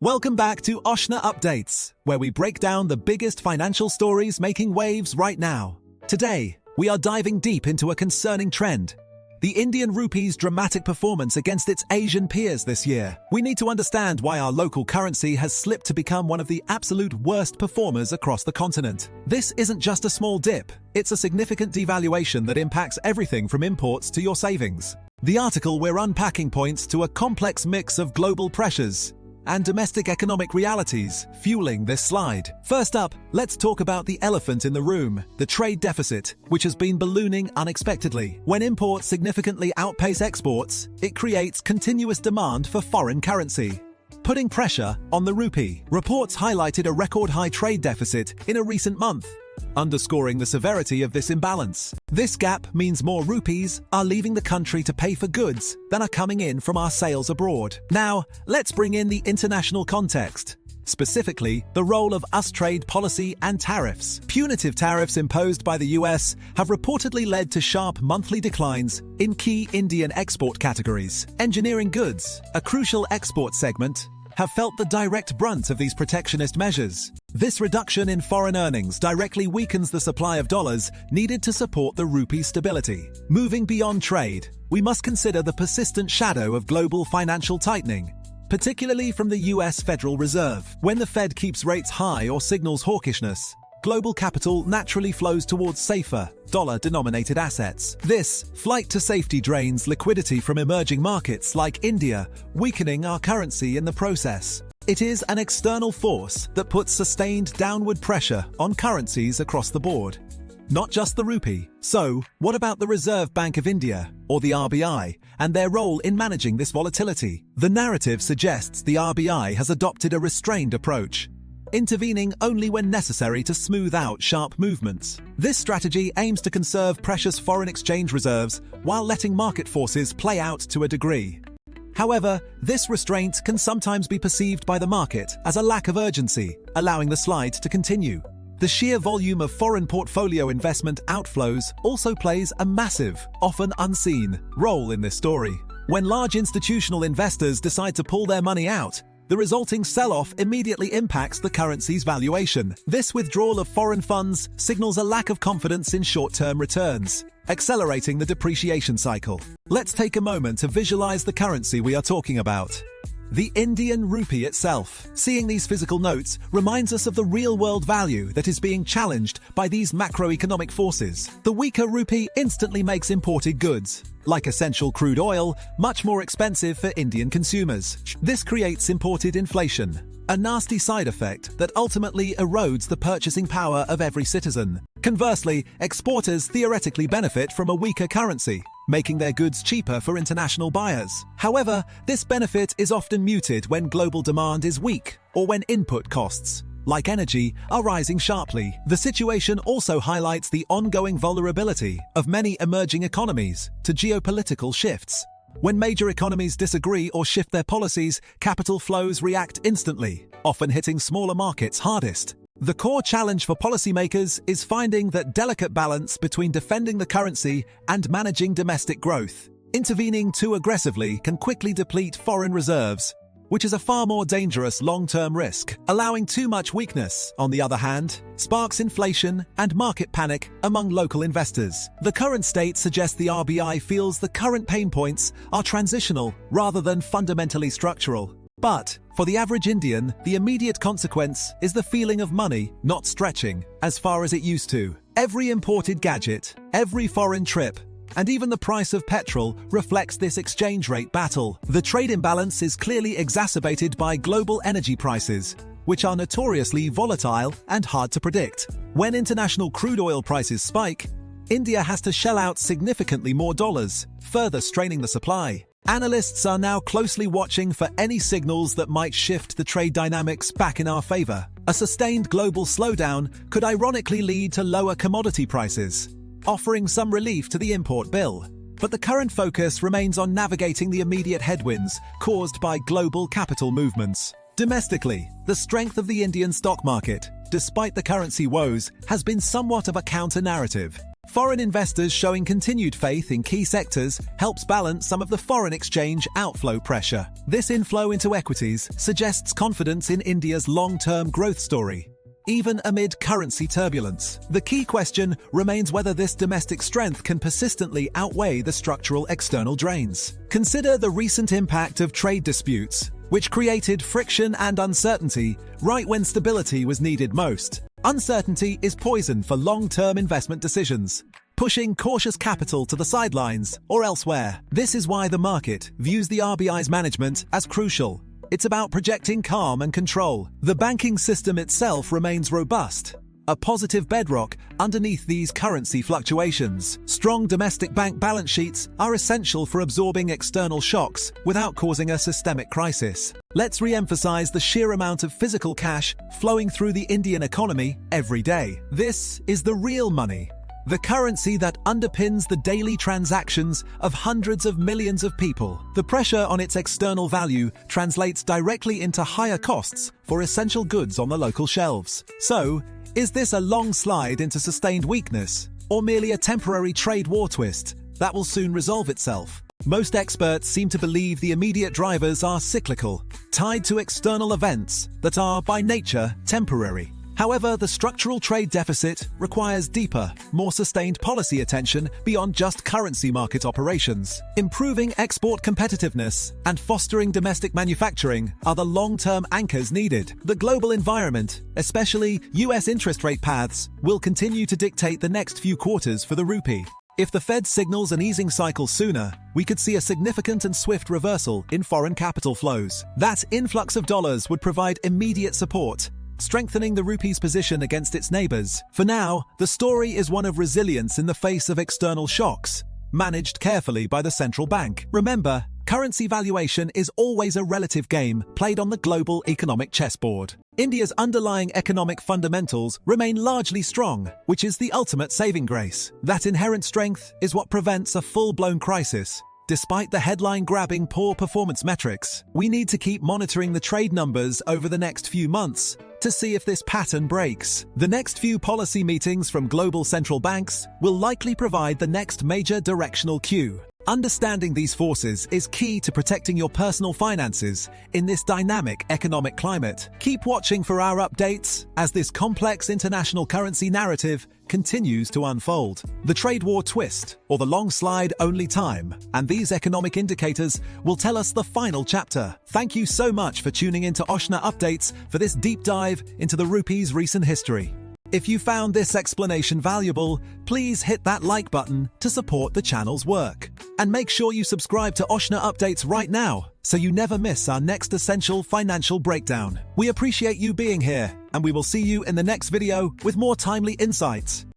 Welcome back to Oshna Updates, where we break down the biggest financial stories making waves right now. Today, we are diving deep into a concerning trend: the Indian rupee's dramatic performance against its Asian peers this year. We need to understand why our local currency has slipped to become one of the absolute worst performers across the continent. This isn't just a small dip, it's a significant devaluation that impacts everything from imports to your savings. The article we're unpacking points to a complex mix of global pressures and domestic economic realities fueling this slide. First up, let's talk about the elephant in the room, the trade deficit, which has been ballooning unexpectedly. When imports significantly outpace exports, it creates continuous demand for foreign currency, putting pressure on the rupee. Reports highlighted a record-high trade deficit in a recent month, underscoring the severity of this imbalance. This gap means more rupees are leaving the country to pay for goods than are coming in from our sales abroad. Now, let's bring in the international context, specifically the role of US trade policy and tariffs. Punitive tariffs imposed by the US have reportedly led to sharp monthly declines in key Indian export categories. Engineering goods, a crucial export segment, have felt the direct brunt of these protectionist measures. This reduction in foreign earnings directly weakens the supply of dollars needed to support the rupee's stability. Moving beyond trade, we must consider the persistent shadow of global financial tightening, particularly from the US Federal Reserve. When the Fed keeps rates high or signals hawkishness, global capital naturally flows towards safer, dollar-denominated assets. This flight to safety drains liquidity from emerging markets like India, weakening our currency in the process. It is an external force that puts sustained downward pressure on currencies across the board, not just the rupee. So, what about the Reserve Bank of India, or the RBI, and their role in managing this volatility? The narrative suggests the RBI has adopted a restrained approach, intervening only when necessary to smooth out sharp movements. This strategy aims to conserve precious foreign exchange reserves while letting market forces play out to a degree. However, this restraint can sometimes be perceived by the market as a lack of urgency, allowing the slide to continue. The sheer volume of foreign portfolio investment outflows also plays a massive, often unseen, role in this story. When large institutional investors decide to pull their money out, the resulting sell-off immediately impacts the currency's valuation. This withdrawal of foreign funds signals a lack of confidence in short-term returns, accelerating the depreciation cycle. Let's take a moment to visualize the currency we are talking about: the Indian rupee itself. Seeing these physical notes reminds us of the real-world value that is being challenged by these macroeconomic forces. The weaker rupee instantly makes imported goods, like essential crude oil, much more expensive for Indian consumers. This creates imported inflation, a nasty side effect that ultimately erodes the purchasing power of every citizen. Conversely, exporters theoretically benefit from a weaker currency, making their goods cheaper for international buyers. However, this benefit is often muted when global demand is weak or when input costs, like energy, are rising sharply. The situation also highlights the ongoing vulnerability of many emerging economies to geopolitical shifts. When major economies disagree or shift their policies, capital flows react instantly, often hitting smaller markets hardest. The core challenge for policymakers is finding that delicate balance between defending the currency and managing domestic growth. Intervening too aggressively can quickly deplete foreign reserves, which is a far more dangerous long-term risk. Allowing too much weakness, on the other hand, sparks inflation and market panic among local investors. The current state suggests the RBI feels the current pain points are transitional rather than fundamentally structural. But for the average Indian, the immediate consequence is the feeling of money not stretching as far as it used to. Every imported gadget, every foreign trip, and even the price of petrol reflects this exchange rate battle. The trade imbalance is clearly exacerbated by global energy prices, which are notoriously volatile and hard to predict. When international crude oil prices spike, India has to shell out significantly more dollars, further straining the supply. Analysts are now closely watching for any signals that might shift the trade dynamics back in our favor. A sustained global slowdown could ironically lead to lower commodity prices, offering some relief to the import bill. But the current focus remains on navigating the immediate headwinds caused by global capital movements. Domestically, the strength of the Indian stock market, despite the currency woes, has been somewhat of a counter-narrative. Foreign investors showing continued faith in key sectors helps balance some of the foreign exchange outflow pressure. This inflow into equities suggests confidence in India's long-term growth story, even amid currency turbulence. The key question remains whether this domestic strength can persistently outweigh the structural external drains. Consider the recent impact of trade disputes, which created friction and uncertainty right when stability was needed most. Uncertainty is poison for long-term investment decisions, pushing cautious capital to the sidelines or elsewhere. This is why the market views the RBI's management as crucial. It's about projecting calm and control. The banking system itself remains robust, a positive bedrock underneath these currency fluctuations. Strong domestic bank balance sheets are essential for absorbing external shocks without causing a systemic crisis. Let's re-emphasize the sheer amount of physical cash flowing through the Indian economy every day. This is the real money, the currency that underpins the daily transactions of hundreds of millions of people. The pressure on its external value translates directly into higher costs for essential goods on the local shelves. So, is this a long slide into sustained weakness, or merely a temporary trade war twist that will soon resolve itself? Most experts seem to believe the immediate drivers are cyclical, tied to external events that are, by nature, temporary. However, the structural trade deficit requires deeper, more sustained policy attention beyond just currency market operations. Improving export competitiveness and fostering domestic manufacturing are the long-term anchors needed. The global environment, especially US interest rate paths, will continue to dictate the next few quarters for the rupee. If the Fed signals an easing cycle sooner, we could see a significant and swift reversal in foreign capital flows. That influx of dollars would provide immediate support, strengthening the rupee's position against its neighbors. For now, the story is one of resilience in the face of external shocks, managed carefully by the central bank. Remember, currency valuation is always a relative game played on the global economic chessboard. India's underlying economic fundamentals remain largely strong, which is the ultimate saving grace. That inherent strength is what prevents a full-blown crisis. Despite the headline-grabbing poor performance metrics, we need to keep monitoring the trade numbers over the next few months to see if this pattern breaks. The next few policy meetings from global central banks will likely provide the next major directional cue. Understanding these forces is key to protecting your personal finances in this dynamic economic climate. Keep watching for our updates as this complex international currency narrative continues to unfold. The trade war twist, or the long slide only time, and these economic indicators will tell us the final chapter. Thank you so much for tuning in to Oshna Updates for this deep dive into the rupee's recent history. If you found this explanation valuable, please hit that like button to support the channel's work. And make sure you subscribe to Oshna Updates right now so you never miss our next essential financial breakdown. We appreciate you being here, and we will see you in the next video with more timely insights.